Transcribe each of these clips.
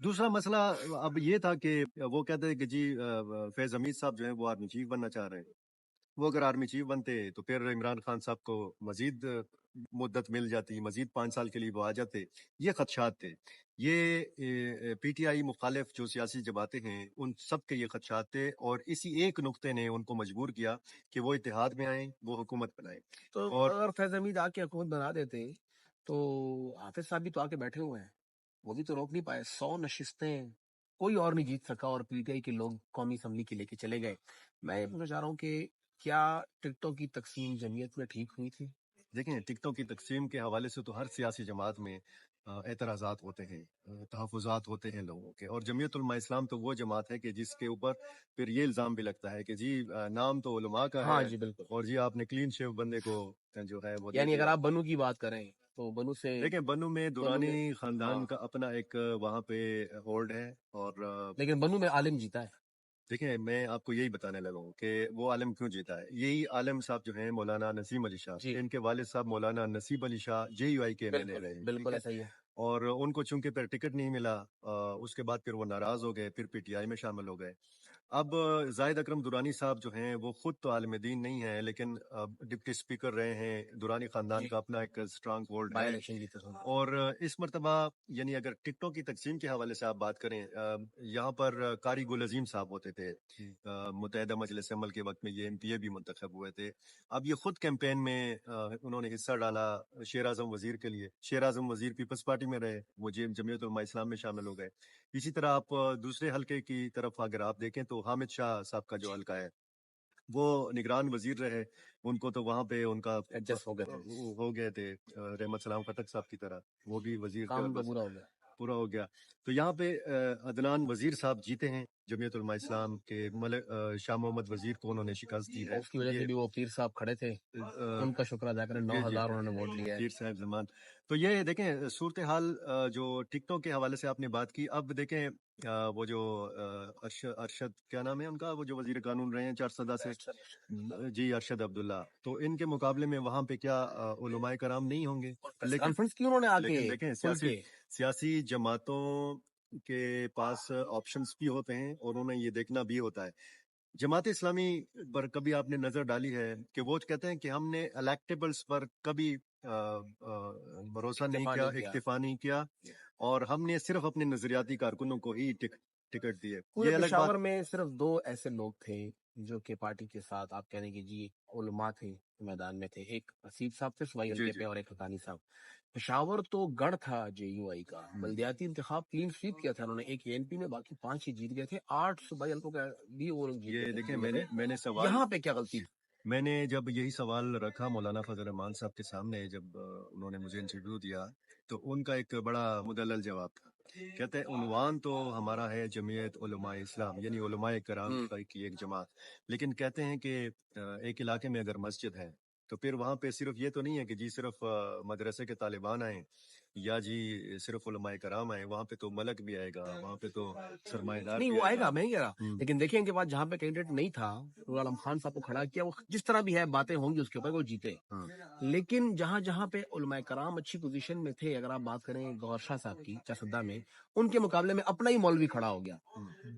دوسرا مسئلہ اب یہ تھا کہ وہ کہتے ہیں کہ جی فیض حمید صاحب جو ہیں وہ آرمی چیف بننا چاہ رہے ہیں. وہ اگر آرمی چیف بنتے تو پھر عمران خان صاحب کو مزید مدت مل جاتی, مزید 5 سال کے لیے وہ آ جاتے. یہ خدشات تھے. یہ پی ٹی آئی مخالف جو سیاسی جماعتیں ہیں ان سب کے یہ خدشات تھے, اور اسی ایک نقطے نے ان کو مجبور کیا کہ وہ اتحاد میں آئیں, وہ حکومت بنائیں. تو اور اگر فیض حمید آ کے حکومت بنا دیتے تو حافظ صاحب بھی تو آ کے بیٹھے ہوئے ہیں, وہ بھی تو روک نہیں پائے. 100 نشستیں کوئی اور نہیں جیت سکا, اور پی ٹی آئی کے لوگ قومی اسمبلی کے لے کے چلے گئے. میں یہ پوچھنا چاہ رہا ہوں کہ کیا ٹکٹوں کی تقسیم جمعیت میں ٹھیک ہوئی تھی؟ دیکھیں, ٹکٹوں کی تقسیم کے حوالے سے تو ہر سیاسی جماعت میں اعتراضات ہوتے ہیں, تحفظات ہوتے ہیں لوگوں کے, اور جمعیت علماء اسلام تو وہ جماعت ہے کہ جس کے اوپر پھر یہ الزام بھی لگتا ہے کہ جی نام تو علماء کا ہاں ہے, جی بالکل. اور جی آپ نے کلین شیو بندے کو جو ہے وہ دے یعنی اگر دیا. آپ بنو کی بات کریں تو بنو سے دیکھیں, بنو میں بنو دورانی میں خاندان ہاں, کا اپنا ایک وہاں پہ ہولڈ ہے, اور لیکن بنو میں عالم جیتا ہے. دیکھیں میں آپ کو یہی بتانے لگا ہوں کہ وہ عالم کیوں جیتا ہے. یہی عالم صاحب جو ہیں مولانا نسیم علی شاہ, جی ان کے والد صاحب مولانا نصیب علی شاہ جے یو آئی کے ایم ایل اے بالکل رہے, ٹھیک بالکل ہے, ایسا ہی ہے. اور ان کو چونکہ پھر ٹکٹ نہیں ملا, اس کے بعد پھر وہ ناراض ہو گئے, پھر پی ٹی آئی میں شامل ہو گئے. اب زاہد اکرم درانی صاحب جو ہیں وہ خود تو عالم دین نہیں ہیں, لیکن ڈپٹی اسپیکر رہے ہیں, درانی خاندان جی کا اپنا ایک اسٹرانگ ہولڈ بائی ہے. الیکشن جیتے تھے. اور اس مرتبہ یعنی اگر ٹکٹوں کی تقسیم کے حوالے سے آپ بات کریں, یہاں پر قاری گل عظیم صاحب ہوتے تھے, متحدہ مجلس عمل کے وقت میں یہ ایم پی اے بھی منتخب ہوئے تھے. اب یہ خود کیمپین میں انہوں نے حصہ ڈالا شیر اعظم وزیر کے لیے. شیر اعظم وزیر پیپلز پارٹی میں رہے, وہ جمعیت علماء اسلام میں شامل ہو گئے. اسی طرح آپ دوسرے حلقے کی طرف اگر آپ دیکھیں تو حامد شاہ صاحب کا جو حلقہ ہے وہ نگران وزیر رہے, ان کو تو وہاں پہ ان کا ایڈجسٹ ہو گئے تھے, ہو گئے تھے رحمت سلام خٹک صاحب کی طرح, وہ بھی وزیر کام تو بس پورا ہو گیا. پورا ہو گیا. تو یہاں پہ عدنان وزیر صاحب جیتے ہیں جمعیت علماء اسلام کے, شاہ محمد وزیر کو انہوں نے شکست دی ہے. اس کی وجہ سے بھی وہ پیر صاحب کھڑے تھے, ان کا شکر ادا کریں, 9,000 انہوں نے ووٹ لیا ہے. پیر صاحب زمان. تو یہ دیکھیں صورتحال جو ٹکٹوں کے حوالے سے آپ نے بات کی. اب دیکھیں وہ جو ارشد کیا نام ہے ان کا, وہ جو وزیر قانون رہے ہیں 4 سدا سے, جی ارشد عبداللہ, تو ان کے مقابلے میں وہاں پہ کیا علماء کرام نہیں ہوں گے؟ کانفرنس کی انہوں نے آ کے لیکن دیکھیں سیاسی جماعتوں کے پاس آپشنز بھی ہوتے ہیں, اور انہیں یہ دیکھنا بھی ہوتا ہے. جماعت اسلامی پر کبھی آپ نے نظر ڈالی ہے کہ وہ کہتے ہیں کہ ہم نے الیکٹیبلز پر کبھی بھروسہ نہیں کیا, اکتفا نہیں کیا, اور ہم نے صرف اپنے نظریاتی کارکنوں کو ہی ٹکٹ دیے. پورے پشاور میں صرف 2 ایسے لوگ تھے جو کہ پارٹی کے ساتھ آپ کہنے کی جی علماء تھے میدان میں تھے, ایک حسیب صاحب تھے صوبائی حلقے پہ, اور ایک حقانی صاحب. پشاور تو گڑھ تھا جے یو آئی کا, بلدیاتی انتخاب کلین سویپ کیا تھا انہوں نے, ایک این پی میں, باقی 5 ہی جیت گئے تھے, 8 صوبائی حلقوں کا بھی وہ لوگ جیتے. یہ دیکھیں میں نے سوال, یہاں پہ کیا غلطی تھی؟ میں نے جب یہی سوال رکھا مولانا فضل الرحمان صاحب کے سامنے, جب انہوں نے مجھے انٹرویو دیا, تو ان کا ایک بڑا مدلل جواب تھا. کہتے ہیں عنوان تو ہمارا ہے جمعیت علماء اسلام, یعنی علماء کرام کی ایک جماعت, لیکن کہتے ہیں کہ ایک علاقے میں اگر مسجد ہے تو پھر وہاں پہ صرف یہ تو نہیں ہے کہ جی صرف مدرسے کے طالبان آئیں یا جی صرف علماء کرام آئیں, وہاں پہ تو ملک بھی آئے گا, وہاں پہ تو سرمایہ دار نہیں, وہ آئے گا, میں نہیں کہہ رہا, لیکن دیکھیں ان کے بعد جہاں پہ کینڈیڈیٹ نہیں تھا, نور عالم خان صاحب کو کھڑا کیا, وہ جس طرح بھی ہے باتیں ہوں گی اس کے اوپر, وہ جیتے. لیکن جہاں جہاں پہ علماء کرام اچھی پوزیشن میں تھے, اگر آپ بات کریں گوھر شاہ صاحب کی چاسدہ میں, ان کے مقابلے میں اپنا ہی مولوی کھڑا ہو گیا.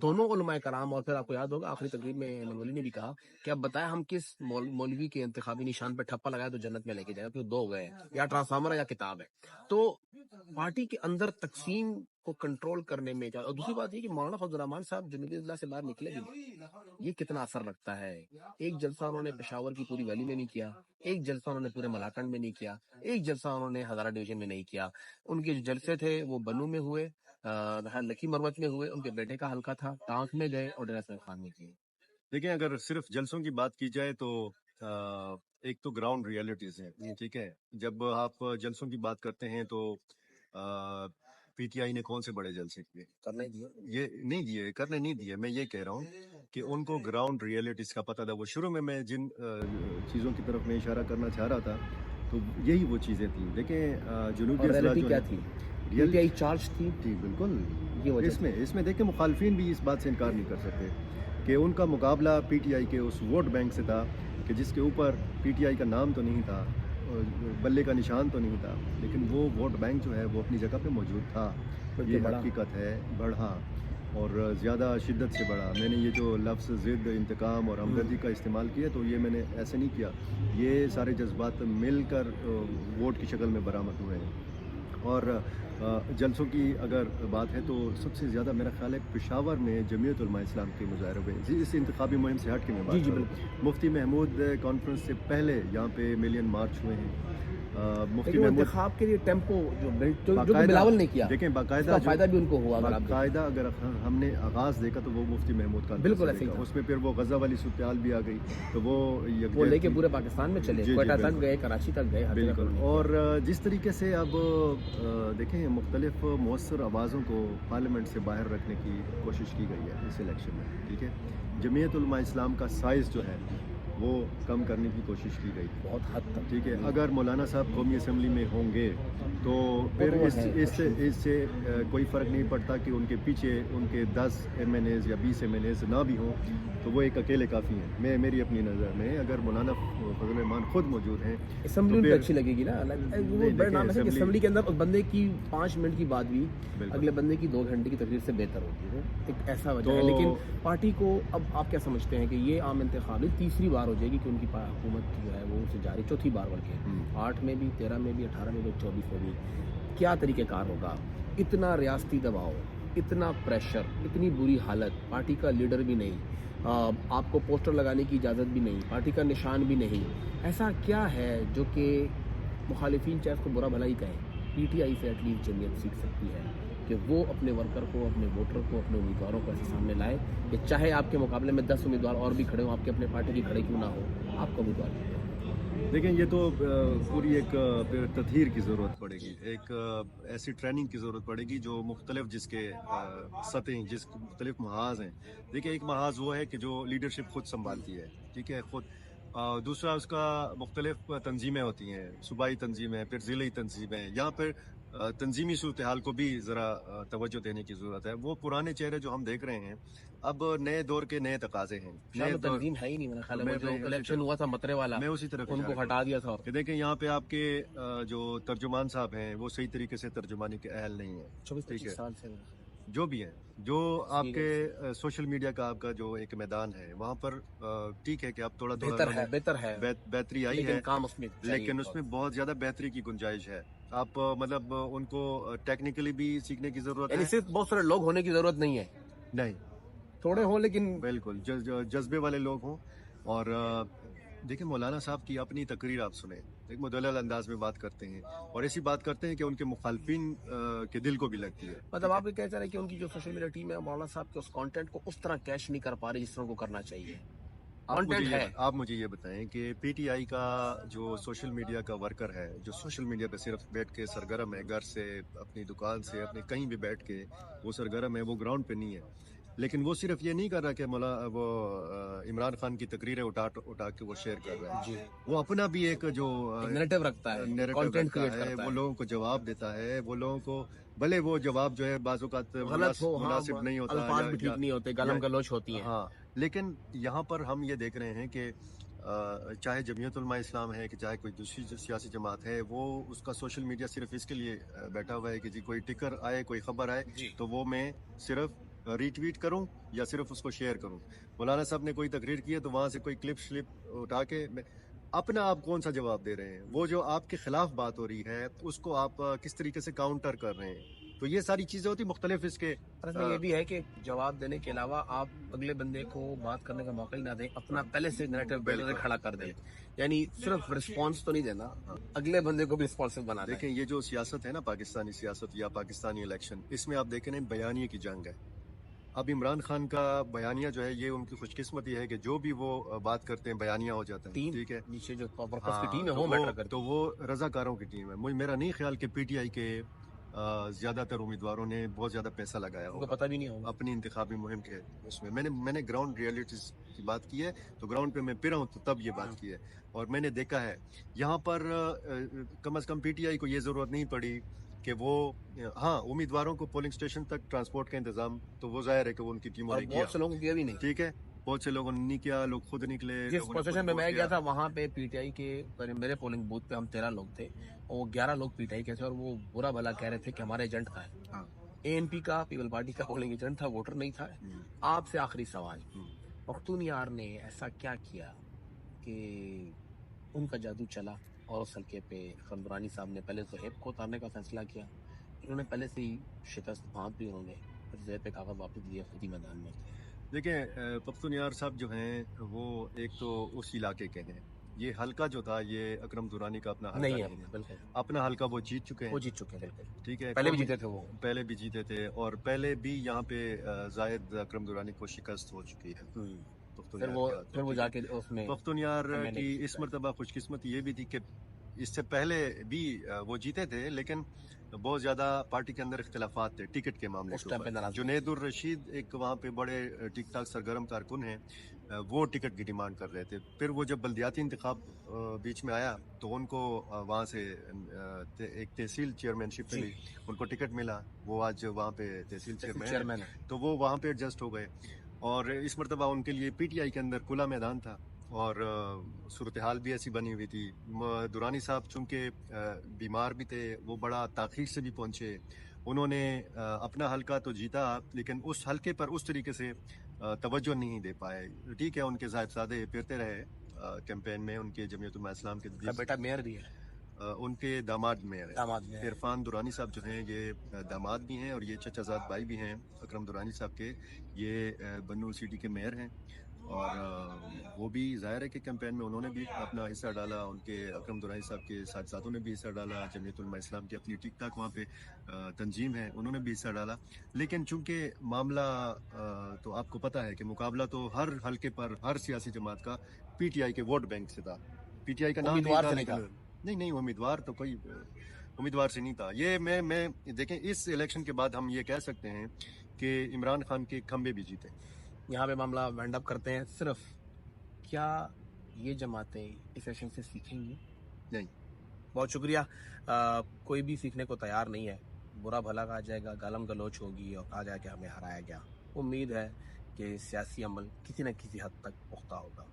دونوں علماء کرام, اور پھر آپ کو یاد ہوگا آخری تقریب میں مولوی نے بھی کہا کہ اب بتائیں ہم کس مولوی کے انتخابی نشان پہ ٹھپا لگائے تو جنت میں لے کے جائے, پھر 2 گئے, یا ٹرانسفارمر ہے یا کتاب ہے. تو پارٹی کے اندر تقسیم کو کنٹرول کرنے میں کیا, اور دوسری بات یہ کہ مولانا فضل الرحمان صاحب جنوبی اضلاع سے باہر نکلے بھی, یہ کتنا اثر رکھتا ہے. ایک جلسہ انہوں نے پشاور کی پوری ویلی میں نہیں کیا, ایک جلسہ انہوں نے پورے ملاکنڈ میں نہیں کیا, ایک جلسہ انہوں نے ہزارہ ڈویژن میں نہیں کیا. ان کے جو جلسے تھے وہ بنو میں ہوئے, لکی مروت میں ہوئے, ان کے بیٹے کا حلقہ تھا, ٹانک میں گئے, اور ڈیرہ اسماعیل خان میں کیے. دیکھیں اگر صرف جلسوں کی بات کی جائے تو ایک تو گراؤنڈ ریئلٹیز ہیں, ٹھیک ہے. جب آپ جلسوں کی بات کرتے ہیں تو پی ٹی آئی نے کون سے بڑے جلسے کیے, کرنے دیے, یہ نہیں دیے, کرنے نہیں دیے. میں یہ کہہ رہا ہوں کہ ان کو گراؤنڈ ریئلٹیز کا پتہ تھا. وہ شروع میں جن چیزوں کی طرف میں اشارہ کرنا چاہ رہا تھا تو یہی وہ چیزیں تھیں. دیکھیں جنوبی اضلاع کیا تھی, پی ٹی آئی چارج تھی, جی بالکل. یہ اس میں دیکھیں مخالفین بھی اس بات سے انکار نہیں کر سکتے کہ ان کا مقابلہ پی ٹی آئی کے اس ووٹ بینک سے تھا کہ جس کے اوپر پی ٹی آئی کا نام تو نہیں تھا, بلے کا نشان تو نہیں تھا, لیکن وہ ووٹ بینک جو ہے وہ اپنی جگہ پہ موجود تھا. یہ حقیقت ہے، بڑھا اور زیادہ شدت سے بڑھا. میں نے یہ جو لفظ ضد، انتقام اور ہمدردی کا استعمال کیا تو یہ میں نے ایسے نہیں کیا. یہ سارے جذبات مل کر ووٹ کی شکل میں برآمد ہوئے ہیں. اور جلسوں کی اگر بات ہے تو سب سے زیادہ میرا خیال ہے پشاور میں جمعیت علماء اسلام کے مظاہرے ہوئے. اس انتخابی مہم سے ہٹ کے میں بات کروں. مفتی محمود کانفرنس سے پہلے یہاں پہ ملین مارچ ہوئے ہیں. مفتی محمود انتخاب کے لیے ٹیمپو جو بلاول نے کیا، دیکھیں باقاعدہ فائدہ بھی ان کو ہوا. باقاعدہ اگر ہم نے آغاز دیکھا تو وہ مفتی محمود کا بالکل ایسے ہی، اس میں پھر وہ غزہ والی صورتحال بھی آ گئی تو وہ لے کے پورے پاکستان میں چلے، کوئٹہ تک گئے، کراچی تک گئے. بالکل. اور جس طریقے سے اب دیکھیں مختلف مؤثر آوازوں کو پارلیمنٹ سے باہر رکھنے کی کوشش کی گئی ہے اس الیکشن میں. ٹھیک ہے، جمعیت علماء اسلام کا سائز جو ہے وہ کم کرنے کی کوشش کی گئی بہت حد تک. ٹھیک ہے، اگر مولانا صاحب قومی اسمبلی میں ہوں گے تو پھر اس سے کوئی فرق نہیں پڑتا کہ ان کے پیچھے ان کے 10 ایم این ایز یا 20 ایم این ایز نہ بھی ہوں تو وہ ایک اکیلے کافی ہیں. میری اپنی نظر میں اگر مولانا فضل الرحمان خود موجود ہیں اسمبلی میں اچھی لگے گی نا. اسمبلی کے اندر اس بندے کی 5 منٹ کی بات بھی اگلے بندے کی 2 گھنٹے کی تقریر سے بہتر ہوتی ہے. ایک ایسا وجہ ہے. لیکن پارٹی کو اب آپ کیا سمجھتے ہیں کہ یہ عام انتخابی تیسری بار ہو جائے گی کہ ان کی حکومت جو ہے وہ اسے جاری، چوتھی بار بلکہ 8 میں بھی، 13 میں بھی، 18 میں بھی، 24 میں بھی. کیا طریقہ کار ہوگا؟ اتنا ریاستی دباؤ، اتنا پریشر، اتنی بری حالت، پارٹی کا لیڈر بھی نہیں، آپ کو پوسٹر لگانے کی اجازت بھی نہیں، پارٹی کا نشان بھی نہیں. ایسا کیا ہے جو کہ مخالفین چاہے اس کو برا بھلا ہی کہیں، پی ٹی آئی سے ایٹ لیسٹ جمعیت سیکھ سکتی ہے کہ وہ اپنے ورکر کو، اپنے ووٹر کو، اپنے امیدواروں کو ایسے سامنے لائے کہ چاہے آپ کے مقابلے میں 10 امیدوار اور بھی کھڑے ہوں، آپ کے اپنے پارٹی کی کھڑے کیوں نہ ہو، آپ کو امیدوار کیا؟ دیکھیں یہ تو پوری ایک تطہیر کی ضرورت پڑے گی. ایک ایسی ٹریننگ کی ضرورت پڑے گی جو مختلف جس کے سطحیں، جس مختلف محاذ ہیں. دیکھیں ایک محاذ وہ ہے کہ جو لیڈرشپ خود سنبھالتی ہے. ٹھیک ہے، خود. دوسرا اس کا مختلف تنظیمیں ہوتی ہیں، صوبائی تنظیمیں، پھر ضلعی تنظیمیں. یہاں پر تنظیمی صورتحال کو بھی ذرا توجہ دینے کی ضرورت ہے. وہ پرانے چہرے جو ہم دیکھ رہے ہیں اب نئے دور کے نئے تقاضے ہیں. تنظیم ہے ہی نہیں. میرا خیال ہے جو الیکشن ہوا تھا مطرے والا، میں اسی طرف ان کو ہٹا دیا تھا. کہ دیکھیں یہاں پہ آپ کے جو ترجمان صاحب ہیں وہ صحیح طریقے سے ترجمانی کے اہل نہیں ہیں. 24-25 سال سے جو بھی ہیں، جو آپ کے سوشل میڈیا کا آپ کا جو ایک میدان ہے وہاں پر ٹھیک ہے کہ اب تھوڑا بہتر ہے، بہتری آئی ہے، لیکن اس میں میں بہت زیادہ بہتری کی گنجائش ہے. آپ مطلب ان کو ٹیکنیکلی بھی سیکھنے کی ضرورت ہے. صرف بہت سارے لوگ ہونے کی ضرورت نہیں ہے، نہیں تھوڑے ہوں لیکن بالکل جذبے والے لوگ ہوں. اور دیکھیں مولانا صاحب کی اپنی تقریر آپ سنیں، ایک مدلل انداز میں بات کرتے ہیں اور ایسی بات کرتے ہیں کہ ان کے مخالفین کے دل کو بھی لگتی ہے. مطلب آپ یہ کہہ رہے ہیں کہ ان کی جو سوشل میڈیا ٹیم ہے مولانا صاحب کے اس کانٹینٹ کو اس طرح کیش نہیں کر پا رہی جس طرح کو کرنا چاہیے. آپ مجھے یہ بتائیں کہ پی ٹی آئی کا جو سوشل میڈیا کا ورکر ہے، جو سوشل میڈیا پہ صرف بیٹھ کے سرگرم ہے، گھر سے، اپنی دکان سے، اپنے کہیں بھی بیٹھ کے وہ سرگرم ہے، وہ گراؤنڈ پہ نہیں ہے. لیکن وہ صرف یہ نہیں کر رہا کہ وہ عمران خان کی تقریریں اٹھا کے وہ شیئر کر رہا ہے. وہ اپنا بھی ایک جو نیریٹو رکھتا ہے، وہ لوگوں کو جواب دیتا ہے. وہ لوگوں کو بھلے وہ جواب جو ہے بعض اوقات مناسب نہیں ہوتا، الفاظ بھی ٹھیک نہیں ہوتے، گالم گلوچ ہوتی ہیں. ہاں، لیکن یہاں پر ہم یہ دیکھ رہے ہیں کہ چاہے جمعیت علماء اسلام ہے کہ چاہے کوئی دوسری سیاسی جماعت ہے، وہ اس کا سوشل میڈیا صرف اس کے لیے بیٹھا ہوا ہے کہ جی کوئی ٹکر آئے، کوئی خبر آئے تو وہ میں صرف ری ٹویٹ کروں یا صرف اس کو شیئر کروں. مولانا صاحب نے کوئی تقریر کی ہے تو وہاں سے کوئی کلپ شلپ اٹھا کے اپنا آپ کون سا جواب دے رہے ہیں؟ وہ جو آپ کے خلاف بات ہو رہی ہے اس کو آپ کس طریقے سے کاؤنٹر کر رہے ہیں؟ تو یہ ساری چیزیں ہوتی مختلف اس کے. یہ بھی ہے کہ جواب دینے کے علاوہ آپ اگلے بندے کو بات کرنے کا موقع ہی نہ دیں، اپنا پہلے سے نیریٹو بلڈر کھڑا کر دیں. یعنی صرف رسپانس تو نہیں دینا، اگلے بندے کو بھی رسپانسو بنا دیں. دیکھیں یہ جو سیاست ہے نا، پاکستانی سیاست یا پاکستانی الیکشن، اس میں آپ دیکھیں نا بیانیے کی جنگ ہے. اب عمران خان کا بیانیہ جو ہے یہ ان کی خوش قسمتی ہے کہ جو بھی وہ بات کرتے ہیں بیانیہ ہو جاتا ہے. ٹھیک ہے، نیچے جو پرپس کی ٹیم ہے وہ میٹر کرتی ہے، تو وہ رضاکاروں کی ٹیم ہے. میرا نہیں خیال کہ پی ٹی آئی کے زیادہ تر امیدواروں نے بہت زیادہ پیسہ لگایا ہوگا، پتہ بھی نہیں ہوگا اپنی انتخابی مہم کے. اس میں میں نے گراؤنڈ ریئلٹیز کی بات کی ہے، تو گراؤنڈ پہ میں پھرا ہوں تو تب یہ بات کی ہے. اور میں نے دیکھا ہے یہاں پر کم از کم پی ٹی آئی کو یہ ضرورت نہیں پڑی کہ وہ ہاں امیدواروں کو پولنگ اسٹیشن تک ٹرانسپورٹ کا انتظام تو وہ ظاہر ہے کہ وہ ان کی ٹیموں نے کیا، بہت سے لوگوں کیا بھی نہیں. ٹھیک ہے، بہت سے لوگوں نے نہیں کیا، لوگ خود نکلے. جس پوزیشن میں گیا تھا وہاں پہ پی ٹی آئی کے میرے پولنگ بوتھ پہ ہم 13 لوگ تھے اور 11 لوگ پی ٹی آئی کے تھے اور وہ برا بھلا کہہ رہے تھے کہ ہمارے ایجنٹ کا ہے. ANP کا پیپل پارٹی کا پولنگ ایجنٹ تھا, ووٹر نہیں تھا. آپ سے آخری سوال, پختون یار نے ایسا کیا کیا کہ ان کا جادو چلا اور اس حلقے پہ اکرم درانی صاحب نے پہلے زہیب کو اتارنے کا فیصلہ کیا, انہوں نے پہلے سے ہی شکست بھانپ دی, انہوں نے پھر زہیب پہ کاغذ واپس لیے, خود ہی میدان میں تھے. دیکھیں پختون یار صاحب جو ہیں وہ ایک تو اس علاقے کے ہیں, یہ حلقہ جو تھا یہ اکرم درانی کا اپنا حلقہ نہیں ہے نہیں ہے, بالکل, اپنا حلقہ وہ جیت چکے وہ ہیں. جیت چکے ہیں بالکل, ٹھیک ہے, پہلے بھی جیتے تھے وہ. پہلے بھی جیتے تھے اور پہلے بھی یہاں پہ زاہد اکرم درانی کو شکست ہو چکی ہے پختون پھر یار وہ کے ہاتھوں. پھر وہ ٹھیک جا ہے, کے اس میں پختون یار میں نے کی اس مرتبہ خوش قسمتی یہ بھی تھی کہ اس سے پہلے بھی وہ جیتے تھے, لیکن بہت زیادہ پارٹی کے اندر اختلافات تھے ٹکٹ کے معاملے اس کے ٹائم پہ اوپر. ناراض جنید الرشید ایک وہاں پہ بڑے ٹھیک ٹھاک سرگرم کارکن ہیں, وہ ٹکٹ کی ڈیمانڈ کر رہے تھے. پھر وہ جب بلدیاتی انتخاب بیچ میں آیا تو ان کو وہاں سے ایک تحصیل چیئرمین شپ ملی, ان کو ٹکٹ ملا, وہ آج وہاں پہ تحصیل چیئرمین ہے, تو وہ وہاں پہ ایڈجسٹ ہو گئے. اور اس مرتبہ ان کے لیے پی ٹی آئی کے اندر کھلا میدان تھا اور صورتحال بھی ایسی بنی ہوئی تھی. درانی صاحب چونکہ بیمار بھی تھے, وہ بڑا تاخیر سے بھی پہنچے, انہوں نے اپنا حلقہ تو جیتا لیکن اس حلقے پر اس طریقے سے توجہ نہیں دے پائے. ٹھیک ہے, ان کے صاحبزادے پھرتے رہے کیمپین میں, ان کے جمعیت علماء اسلام کے بیٹا میئر بھی ہے, ان کے داماد میں داماد میں عرفان درانی صاحب جو ہیں یہ داماد بھی ہیں اور یہ چچا زاد بھائی بھی ہیں اکرم درانی صاحب کے, یہ بنو سٹی کے میئر ہیں. اور وہ بھی ظاہر ہے کہ کیمپین میں انہوں نے بھی اپنا حصہ ڈالا, ان کے اکرم درانی صاحب کے صاحبزادوں نے بھی حصہ ڈالا, جمعیت علماء اسلام کی اپنی ٹھیک ٹھاک وہاں پہ تنظیم ہے, انہوں نے بھی حصہ ڈالا. لیکن چونکہ معاملہ تو آپ کو پتہ ہے کہ مقابلہ تو ہر حلقے پر ہر سیاسی جماعت کا پی ٹی آئی کے ووٹ بینک سے تھا. پی ٹی آئی کا نام نہیں تھا, لیکن نہیں امیدوار تو کوئی امیدوار سے نہیں تھا. یہ میں دیکھیں اس الیکشن کے بعد ہم یہ کہہ سکتے ہیں کہ عمران خان کے کھمبے بھی جیتے. یہاں پہ معاملہ وینڈ اپ کرتے ہیں. صرف کیا یہ جماعتیں اس سیشن سے سیکھیں گی؟ نہیں. بہت شکریہ. کوئی بھی سیکھنے کو تیار نہیں ہے, برا بھلا کہا جائے گا, گالم گلوچ ہوگی اور کہا جائے کہ ہمیں ہرایا گیا. امید ہے کہ سیاسی عمل کسی نہ کسی حد تک پختہ ہوگا.